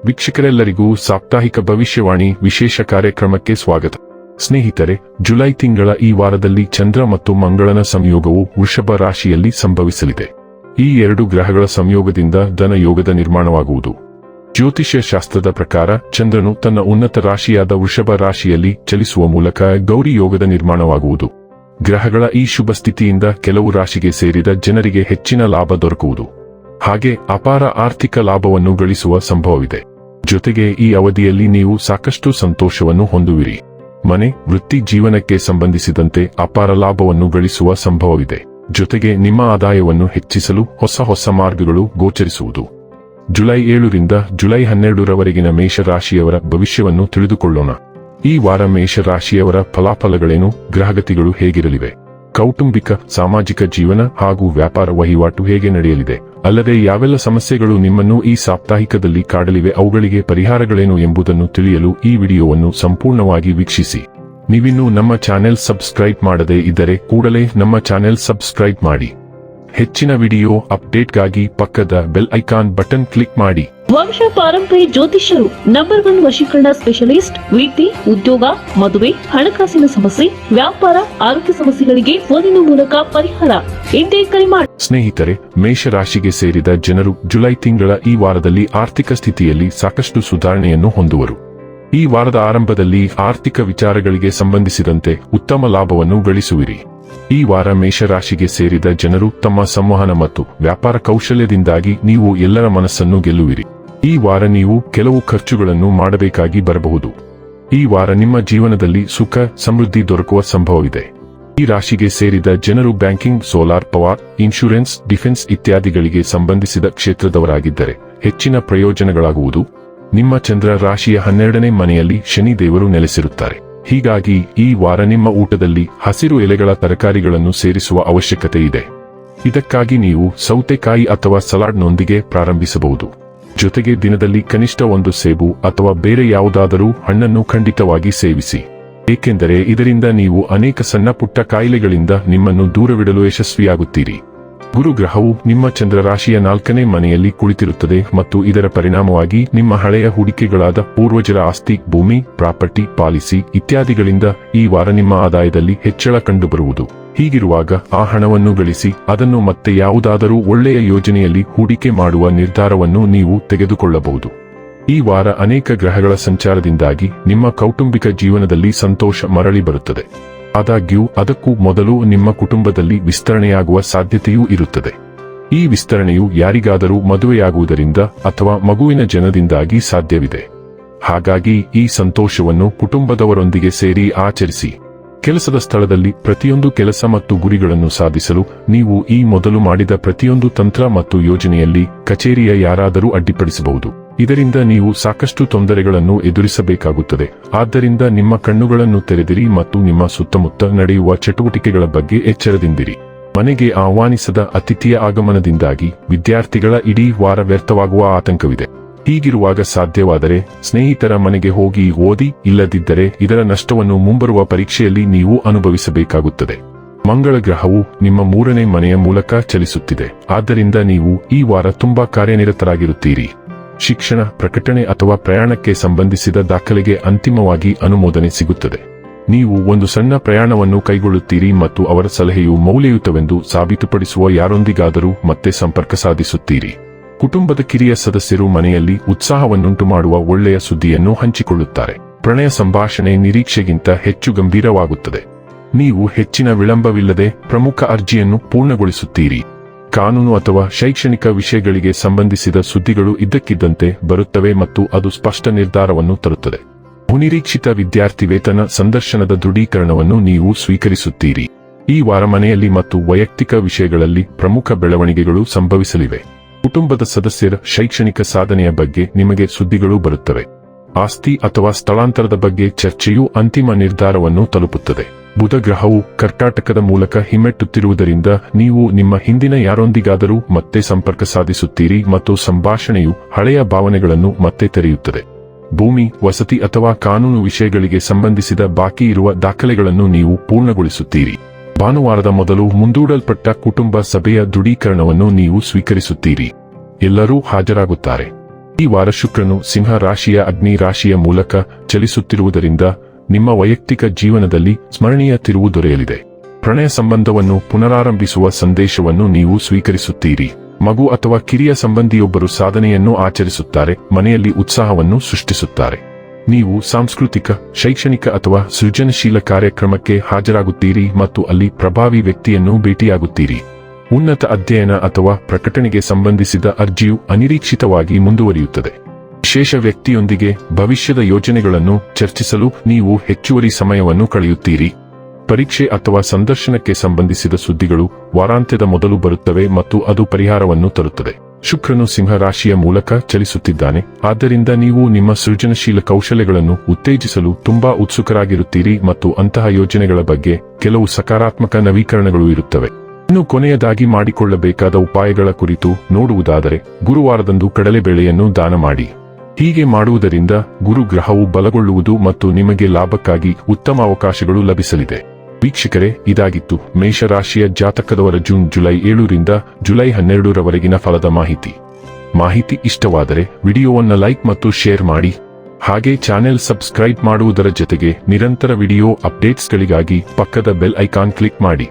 ವೀಕ್ಷಕರೆಲ್ಲರಿಗೂ ಸಾಪ್ತಾಹಿಕ ಭವಿಷ್ಯವಾಣಿ ವಿಶೇಷ ಕಾರ್ಯಕ್ರಮಕ್ಕೆ ಸ್ವಾಗತ. ಸ್ನೇಹಿತರೆ, ಜುಲೈ ತಿಂಗಳ ಈ ವಾರದಲ್ಲಿ ಚಂದ್ರ ಮತ್ತು ಮಂಗಳನ ಸಂಯೋಗವು ವೃಷಭ ರಾಶಿಯಲ್ಲಿ ಸಂಭವಿಸಲಿದೆ. ಈ ಎರಡು ಗ್ರಹಗಳ ಸಂಯೋಗದಿಂದ ಧನ ಯೋಗದ ನಿರ್ಮಾಣವಾಗುವುದು. ಜ್ಯೋತಿಷ್ಯ ಶಾಸ್ತ್ರದ ಪ್ರಕಾರ ಚಂದ್ರನು ತನ್ನ ಉನ್ನತ ರಾಶಿಯಾದ ವೃಷಭ ರಾಶಿಯಲ್ಲಿ ಚಲಿಸುವ ಮೂಲಕ ಗೌರಿ ಯೋಗದ ನಿರ್ಮಾಣವಾಗುವುದು. ಗ್ರಹಗಳ ಈ ಶುಭ ಸ್ಥಿತಿಯಿಂದ ಕೆಲವು ರಾಶಿಗೆ ಸೇರಿದ ಜನರಿಗೆ ಹೆಚ್ಚಿನ ಲಾಭ ದೊರಕುವುದು. ಹಾಗೆ ಅಪಾರ ಆರ್ಥಿಕ ಲಾಭವನ್ನು ಗಳಿಸುವ ಸಂಭವವಿದೆ. ಜೊತೆಗೆ ಈ ಅವಧಿಯಲ್ಲಿ ನೀವು ಸಾಕಷ್ಟು ಸಂತೋಷವನ್ನು ಹೊಂದುವಿರಿ. ಮನೆ, ವೃತ್ತಿ ಜೀವನಕ್ಕೆ ಸಂಬಂಧಿಸಿದಂತೆ ಅಪಾರ ಲಾಭವನ್ನು ಗಳಿಸುವ ಸಂಭವವಿದೆ. ಜೊತೆಗೆ ನಿಮ್ಮ ಆದಾಯವನ್ನು ಹೆಚ್ಚಿಸಲು ಹೊಸ ಮಾರ್ಗಗಳು ಗೋಚರಿಸುವುದು. ಜುಲೈ 7ರಿಂದ ಜುಲೈ 12ರವರೆಗಿನ ಮೇಷರಾಶಿಯವರ ಭವಿಷ್ಯವನ್ನು ತಿಳಿದುಕೊಳ್ಳೋಣ. ಈ ವಾರ ಮೇಷರಾಶಿಯವರ ಫಲಾಫಲಗಳೇನು, ಗ್ರಹಗತಿಗಳು ಹೇಗಿರಲಿವೆ, ಕೌಟುಂಬಿಕ ಸಾಮಾಜಿಕ ಜೀವನ ಹಾಗೂ ವ್ಯಾಪಾರ ವಹಿವಾಟು ಹೇಗೆ ನಡೆಯಲಿದೆ, ಅಲ್ಲದೆ ಯಾವೆಲ್ಲ ಸಮಸ್ಯೆಗಳು ನಿಮ್ಮನ್ನು ಈ ಸಾಪ್ತಾಹಿಕದಲ್ಲಿ ಕಾಡಲಿವೆ, ಅವುಗಳಿಗೆ ಪರಿಹಾರಗಳೇನು ಎಂಬುದನ್ನು ತಿಳಿಯಲು ಈ ವಿಡಿಯೋವನ್ನು ಸಂಪೂರ್ಣವಾಗಿ ವೀಕ್ಷಿಸಿ. ನೀವಿನ್ನೂ ನಮ್ಮ ಚಾನೆಲ್ ಸಬ್ಸ್ಕ್ರೈಬ್ ಮಾಡದೇ ಇದ್ದರೆ ಕೂಡಲೇ ನಮ್ಮ ಚಾನೆಲ್ ಸಬ್ಸ್ಕ್ರೈಬ್ ಮಾಡಿ. ಹೆಚ್ಚಿನ ವಿಡಿಯೋ ಅಪ್ಡೇಟ್ಗಾಗಿ ಪಕ್ಕದ ಬೆಲ್ ಐಕಾನ್ ಬಟನ್ ಕ್ಲಿಕ್ ಮಾಡಿ. ವಂಶ ಪಾರಂಪರ್ಯ ಜ್ಯೋತಿಷ್ಯರು ನಂಬರ್ 1 ವಶೀಕರಣ ಸ್ಪೆಷಲಿಸ್ಟ್. ವಿದ್ಯೆ, ಉದ್ಯೋಗ, ಮದುವೆ, ಹಣಕಾಸಿನ ಸಮಸ್ಯೆ, ವ್ಯಾಪಾರ, ಆರೋಗ್ಯ ಸಮಸ್ಯೆಗಳಿಗೆ ಫೋನಿನ ಮೂಲಕ ಪರಿಹಾರ. ಇಂದೇ ಕರೆ ಮಾಡಿ. ಸ್ನೇಹಿತರೆ, ಮೇಷರಾಶಿಗೆ ಸೇರಿದ ಜನರು ಜುಲೈ ತಿಂಗಳ ಈ ವಾರದಲ್ಲಿ ಆರ್ಥಿಕ ಸ್ಥಿತಿಯಲ್ಲಿ ಸಾಕಷ್ಟು ಸುಧಾರಣೆಯನ್ನು ಹೊಂದುವರು. ಈ ವಾರದ ಆರಂಭದಲ್ಲಿ ಆರ್ಥಿಕ ವಿಚಾರಗಳಿಗೆ ಸಂಬಂಧಿಸಿದಂತೆ ಉತ್ತಮ ಲಾಭವನ್ನು ಗಳಿಸುವಿರಿ. ಈ ವಾರ ಮೇಷರಾಶಿಗೆ ಸೇರಿದ ಜನರು ತಮ್ಮ ಸಂವಹನ ಮತ್ತು ವ್ಯಾಪಾರ ಕೌಶಲ್ಯದಿಂದಾಗಿ ನೀವು ಎಲ್ಲರ ಮನಸ್ಸನ್ನು ಗೆಲ್ಲುವಿರಿ. ಈ ವಾರ ನೀವು ಕೆಲವು ಖರ್ಚುಗಳನ್ನು ಮಾಡಬೇಕಾಗಿ ಬರಬಹುದು. ಈ ವಾರ ನಿಮ್ಮ ಜೀವನದಲ್ಲಿ ಸುಖ ಸಮೃದ್ಧಿ ದೊರಕುವ ಸಂಭವವಿದೆ. ಈ ರಾಶಿಗೆ ಸೇರಿದ ಜನರು banking, solar power, insurance, defence ಇತ್ಯಾದಿಗಳಿಗೆ ಸಂಬಂಧಿಸಿದ ಕ್ಷೇತ್ರದವರಾಗಿದ್ದರೆ ಹೆಚ್ಚಿನ ಪ್ರಯೋಜನಗಳಾಗುವುದು. ನಿಮ್ಮ ಚಂದ್ರ ರಾಶಿಯ 12ನೇ ಮನೆಯಲ್ಲಿ ಶನಿ ದೇವರು ನೆಲೆಸಿರುತ್ತಾರೆ. ಹೀಗಾಗಿ ಈ ವಾರ ನಿಮ್ಮ ಊಟದಲ್ಲಿ ಹಸಿರು ಎಲೆಗಳ ತರಕಾರಿಗಳನ್ನು ಸೇರಿಸುವ ಅವಶ್ಯಕತೆ ಇದೆ. ಇದಕ್ಕಾಗಿ ನೀವು ಸೌತೆಕಾಯಿ ಅಥವಾ ಸಲಾಡ್ನೊಂದಿಗೆ ಪ್ರಾರಂಭಿಸಬಹುದು. ಜೊತೆಗೆ ದಿನದಲ್ಲಿ ಕನಿಷ್ಠ 1 ಸೇಬು ಅಥವಾ ಬೇರೆ ಯಾವುದಾದರೂ ಹಣ್ಣನ್ನು ಖಂಡಿತವಾಗಿ ಸೇವಿಸಿ. ಏಕೆಂದರೆ ಇದರಿಂದ ನೀವು ಅನೇಕ ಸಣ್ಣ ಪುಟ್ಟ ಕಾಯಿಲೆಗಳಿಂದ ನಿಮ್ಮನ್ನು ದೂರವಿಡಲು ಯಶಸ್ವಿಯಾಗುತ್ತೀರಿ. ಗುರು ಗ್ರಹವು ನಿಮ್ಮ ಚಂದ್ರ ರಾಶಿಯ 4ನೇ ಮನೆಯಲ್ಲಿ ಕುಳಿತಿರುತ್ತದೆ ಮತ್ತು ಇದರ ಪರಿಣಾಮವಾಗಿ ನಿಮ್ಮ ಹಳೆಯ ಹೂಡಿಕೆಗಳಾದ ಪೂರ್ವಜರ ಆಸ್ತಿ, ಭೂಮಿ, ಪ್ರಾಪರ್ಟಿ, ಪಾಲಿಸಿ ಇತ್ಯಾದಿಗಳಿಂದ ಈ ವಾರ ನಿಮ್ಮ ಆದಾಯದಲ್ಲಿ ಹೆಚ್ಚಳ ಕಂಡುಬರುವುದು. ಹೀಗಿರುವಾಗ ಆ ಹಣವನ್ನು ಗಳಿಸಿ ಅದನ್ನು ಮತ್ತೆ ಯಾವುದಾದರೂ ಒಳ್ಳೆಯ ಯೋಜನೆಯಲ್ಲಿ ಹೂಡಿಕೆ ಮಾಡುವ ನಿರ್ಧಾರವನ್ನು ನೀವು ತೆಗೆದುಕೊಳ್ಳಬಹುದು. ಈ ವಾರ ಅನೇಕ ಗ್ರಹಗಳ ಸಂಚಾರದಿಂದಾಗಿ ನಿಮ್ಮ ಕೌಟುಂಬಿಕ ಜೀವನದಲ್ಲಿ ಸಂತೋಷ ಮರಳಿ ಬರುತ್ತದೆ. ಆದಾಗ್ಯೂ ಅದಕ್ಕೂ ಮೊದಲು ನಿಮ್ಮ ಕುಟುಂಬದಲ್ಲಿ ವಿಸ್ತರಣೆಯಾಗುವ ಸಾಧ್ಯತೆಯೂ ಇರುತ್ತದೆ. ಈ ವಿಸ್ತರಣೆಯು ಯಾರಿಗಾದರೂ ಮದುವೆಯಾಗುವುದರಿಂದ ಅಥವಾ ಮಗುವಿನ ಜನದಿಂದಾಗಿ ಸಾಧ್ಯವಿದೆ. ಹಾಗಾಗಿ ಈ ಸಂತೋಷವನ್ನು ಕುಟುಂಬದವರೊಂದಿಗೆ ಸೇರಿ ಆಚರಿಸಿ. ಕೆಲಸದ ಸ್ಥಳದಲ್ಲಿ ಪ್ರತಿಯೊಂದು ಕೆಲಸ ಮತ್ತು ಗುರಿಗಳನ್ನು ಸಾಧಿಸಲು ನೀವು ಈ ಮೊದಲು ಮಾಡಿದ ಪ್ರತಿಯೊಂದು ತಂತ್ರ ಮತ್ತು ಯೋಜನೆಯಲ್ಲಿ ಕಚೇರಿಯ ಯಾರಾದರೂ ಅಡ್ಡಿಪಡಿಸಬಹುದು. ಇದರಿಂದ ನೀವು ಸಾಕಷ್ಟು ತೊಂದರೆಗಳನ್ನು ಎದುರಿಸಬೇಕಾಗುತ್ತದೆ. ಆದ್ದರಿಂದ ನಿಮ್ಮ ಕಣ್ಣುಗಳನ್ನು ತೆರೆದಿರಿ ಮತ್ತು ನಿಮ್ಮ ಸುತ್ತಮುತ್ತ ನಡೆಯುವ ಚಟುವಟಿಕೆಗಳ ಬಗ್ಗೆ ಎಚ್ಚರದಿಂದಿರಿ. ಮನೆಗೆ ಆಹ್ವಾನಿಸದ ಅತಿಥಿಯ ಆಗಮನದಿಂದಾಗಿ ವಿದ್ಯಾರ್ಥಿಗಳ ಇಡೀ ವಾರ ವ್ಯರ್ಥವಾಗುವ ಆತಂಕವಿದೆ. ಹೀಗಿರುವಾಗ ಸಾಧ್ಯವಾದರೆ ಸ್ನೇಹಿತರ ಮನೆಗೆ ಹೋಗಿ ಓದಿ, ಇಲ್ಲದಿದ್ದರೆ ಇದರ ನಷ್ಟವನ್ನು ಮುಂಬರುವ ಪರೀಕ್ಷೆಯಲ್ಲಿ ನೀವು ಅನುಭವಿಸಬೇಕಾಗುತ್ತದೆ. ಮಂಗಳ ಗ್ರಹವು ನಿಮ್ಮ 3ನೇ ಮನೆಯ ಮೂಲಕ ಚಲಿಸುತ್ತಿದೆ. ಆದ್ದರಿಂದ ನೀವು ಈ ವಾರ ತುಂಬಾ ಕಾರ್ಯನಿರತರಾಗಿರುತ್ತೀರಿ. ಶಿಕ್ಷಣ, ಪ್ರಕಟಣೆ ಅಥವಾ ಪ್ರಯಾಣಕ್ಕೆ ಸಂಬಂಧಿಸಿದ ದಾಖಲೆಗೆ ಅಂತಿಮವಾಗಿ ಅನುಮೋದನೆ ಸಿಗುತ್ತದೆ. ನೀವು ಒಂದು ಸಣ್ಣ ಪ್ರಯಾಣವನ್ನು ಕೈಗೊಳ್ಳುತ್ತೀರಿ ಮತ್ತು ಅವರ ಸಲಹೆಯು ಮೌಲ್ಯಯುತವೆಂದು ಸಾಬೀತುಪಡಿಸುವ ಯಾರೊಂದಿಗಾದರೂ ಮತ್ತೆ ಸಂಪರ್ಕ ಸಾಧಿಸುತ್ತೀರಿ. ಕುಟುಂಬದ ಕಿರಿಯ ಸದಸ್ಯರು ಮನೆಯಲ್ಲಿ ಉತ್ಸಾಹವನ್ನುಂಟು ಮಾಡುವ ಒಳ್ಳೆಯ ಸುದ್ದಿಯನ್ನು ಹಂಚಿಕೊಳ್ಳುತ್ತಾರೆ. ಪ್ರಣಯ ಸಂಭಾಷಣೆ ನಿರೀಕ್ಷೆಗಿಂತ ಹೆಚ್ಚು ಗಂಭೀರವಾಗುತ್ತದೆ. ನೀವು ಹೆಚ್ಚಿನ ವಿಳಂಬವಿಲ್ಲದೆ ಪ್ರಮುಖ ಅರ್ಜಿಯನ್ನು ಪೂರ್ಣಗೊಳಿಸುತ್ತೀರಿ. ಕಾನೂನು ಅಥವಾ ಶೈಕ್ಷಣಿಕ ವಿಷಯಗಳಿಗೆ ಸಂಬಂಧಿಸಿದ ಸುದ್ದಿಗಳು ಇದ್ದಕ್ಕಿದ್ದಂತೆ ಬರುತ್ತವೆ ಮತ್ತು ಅದು ಸ್ಪಷ್ಟ ನಿರ್ಧಾರವನ್ನು ತರುತ್ತದೆ. ಅನಿರೀಕ್ಷಿತ ವಿದ್ಯಾರ್ಥಿ ವೇತನ ಸಂದರ್ಶನದ ದೃಢೀಕರಣವನ್ನು ನೀವು ಸ್ವೀಕರಿಸುತ್ತೀರಿ. ಈ ವಾರ ಮನೆಯಲ್ಲಿ ಮತ್ತು ವೈಯಕ್ತಿಕ ವಿಷಯಗಳಲ್ಲಿ ಪ್ರಮುಖ ಬೆಳವಣಿಗೆಗಳು ಸಂಭವಿಸಲಿವೆ. ಕುಟುಂಬದ ಸದಸ್ಯರ ಶೈಕ್ಷಣಿಕ ಸಾಧನೆಯ ಬಗ್ಗೆ ನಿಮಗೆ ಸುದ್ದಿಗಳು ಬರುತ್ತವೆ. ಆಸ್ತಿ ಅಥವಾ ಸ್ಥಳಾಂತರದ ಬಗ್ಗೆ ಚರ್ಚೆಯು ಅಂತಿಮ ನಿರ್ಧಾರವನ್ನು ತಲುಪುತ್ತದೆ. ಬುಧ ಗ್ರಹವು ಕರ್ಕಾಟಕದ ಮೂಲಕ ಹಿಮ್ಮೆಟ್ಟುತ್ತಿರುವುದರಿಂದ ನೀವು ನಿಮ್ಮ ಹಿಂದಿನ ಯಾರೊಂದಿಗಾದರೂ ಮತ್ತೆ ಸಂಪರ್ಕ ಸಾಧಿಸುತ್ತೀರಿ ಮತ್ತು ಸಂಭಾಷಣೆಯು ಹಳೆಯ ಭಾವನೆಗಳನ್ನು ಮತ್ತೆ ತೆರೆಯುತ್ತದೆ. ಭೂಮಿ, ವಸತಿ ಅಥವಾ ಕಾನೂನು ವಿಷಯಗಳಿಗೆ ಸಂಬಂಧಿಸಿದ ಬಾಕಿ ಇರುವ ದಾಖಲೆಗಳನ್ನು ನೀವು ಪೂರ್ಣಗೊಳಿಸುತ್ತೀರಿ. ಭಾನುವಾರದ ಮೊದಲು ಮುಂದೂಡಲ್ಪಟ್ಟ ಕುಟುಂಬ ಸಭೆಯ ದೃಢೀಕರಣವನ್ನು ನೀವು ಸ್ವೀಕರಿಸುತ್ತೀರಿ. ಎಲ್ಲರೂ ಹಾಜರಾಗುತ್ತಾರೆ. ಈ ವಾರ ಶುಕ್ರನು ಸಿಂಹ ರಾಶಿಯ ಅಗ್ನಿ ರಾಶಿಯ ಮೂಲಕ ಚಲಿಸುತ್ತಿರುವುದರಿಂದ ನಿಮ್ಮ ವೈಯಕ್ತಿಕ ಜೀವನದಲ್ಲಿ ಸ್ಮರಣೀಯ ತಿರುವು ದೊರೆಯಲಿದೆ. ಪ್ರಣಯ ಸಂಬಂಧವನ್ನು ಪುನರಾರಂಭಿಸುವ ಸಂದೇಶವನ್ನು ನೀವು ಸ್ವೀಕರಿಸುತ್ತೀರಿ. ಮಗು ಅಥವಾ ಕಿರಿಯ ಸಂಬಂಧಿಯೊಬ್ಬರು ಸಾಧನೆಯನ್ನು ಆಚರಿಸುತ್ತಾರೆ, ಮನೆಯಲ್ಲಿ ಉತ್ಸಾಹವನ್ನು ಸೃಷ್ಟಿಸುತ್ತಾರೆ. ನೀವು ಸಾಂಸ್ಕೃತಿಕ, ಶೈಕ್ಷಣಿಕ ಅಥವಾ ಸೃಜನಶೀಲ ಕಾರ್ಯಕ್ರಮಕ್ಕೆ ಹಾಜರಾಗುತ್ತೀರಿ ಮತ್ತು ಅಲ್ಲಿ ಪ್ರಭಾವಿ ವ್ಯಕ್ತಿಯನ್ನು ಭೇಟಿಯಾಗುತ್ತೀರಿ. ಉನ್ನತ ಅಧ್ಯಯನ ಅಥವಾ ಪ್ರಕಟಣೆಗೆ ಸಂಬಂಧಿಸಿದ ಅರ್ಜಿಯು ಅನಿರೀಕ್ಷಿತವಾಗಿ ಮುಂದುವರಿಯುತ್ತದೆ. ವಿಶೇಷ ವ್ಯಕ್ತಿಯೊಂದಿಗೆ ಭವಿಷ್ಯದ ಯೋಜನೆಗಳನ್ನು ಚರ್ಚಿಸಲು ನೀವು ಹೆಚ್ಚುವರಿ ಸಮಯವನ್ನು ಕಳೆಯುತ್ತೀರಿ. ಪರೀಕ್ಷೆ ಅಥವಾ ಸಂದರ್ಶನಕ್ಕೆ ಸಂಬಂಧಿಸಿದ ಸುದ್ದಿಗಳು ವಾರಾಂತ್ಯದ ಮೊದಲು ಬರುತ್ತವೆ ಮತ್ತು ಅದು ಪರಿಹಾರವನ್ನು ತರುತ್ತದೆ. ಶುಕ್ರನು ಸಿಂಹ ರಾಶಿಯ ಮೂಲಕ ಚಲಿಸುತ್ತಿದ್ದಾನೆ, ಆದ್ದರಿಂದ ನೀವು ನಿಮ್ಮ ಸೃಜನಶೀಲ ಕೌಶಲ್ಯಗಳನ್ನು ಉತ್ತೇಜಿಸಲು ತುಂಬಾ ಉತ್ಸುಕರಾಗಿರುತ್ತೀರಿ ಮತ್ತು ಅಂತಹ ಯೋಜನೆಗಳ ಬಗ್ಗೆ ಕೆಲವು ಸಕಾರಾತ್ಮಕ ನವೀಕರಣಗಳು ಇರುತ್ತವೆ. ಇನ್ನು ಕೊನೆಯದಾಗಿ ಮಾಡಿಕೊಳ್ಳಬೇಕಾದ ಉಪಾಯಗಳ ಕುರಿತು ನೋಡುವುದಾದರೆ, ಗುರುವಾರದಂದು ಕಡಲೆಬೇಳೆಯನ್ನು ದಾನ ಮಾಡಿ. ಹೀಗೆ ಮಾಡುವುದರಿಂದ ಗುರು ಗ್ರಹವು ಬಲಗೊಳ್ಳುವುದು ಮತ್ತು ನಿಮಗೆ ಲಾಭಕ್ಕಾಗಿ ಉತ್ತಮ ಅವಕಾಶಗಳು ಲಭಿಸಲಿದೆ. ವೀಕ್ಷಕರೇ, ಇದಾಗಿತ್ತು ಮೇಷರಾಶಿಯ ಜಾತಕದವರ ಜುಲೈ 7 ರಿಂದ ಜುಲೈ 12 ರವರೆಗಿನ ಫಲದ ಮಾಹಿತಿ ಇಷ್ಟವಾದರೆ ವಿಡಿಯೋವನ್ನು ಲೈಕ್ ಮತ್ತು ಶೇರ್ ಮಾಡಿ. ಹಾಗೆ ಚಾನೆಲ್ ಸಬ್ಸ್ಕ್ರೈಬ್ ಮಾಡುವುದರ ಜೊತೆಗೆ ನಿರಂತರ ವಿಡಿಯೋ ಅಪ್ಡೇಟ್ಸ್ಗಳಿಗಾಗಿ ಪಕ್ಕದ ಬೆಲ್ ಐಕಾನ್ ಕ್ಲಿಕ್ ಮಾಡಿ.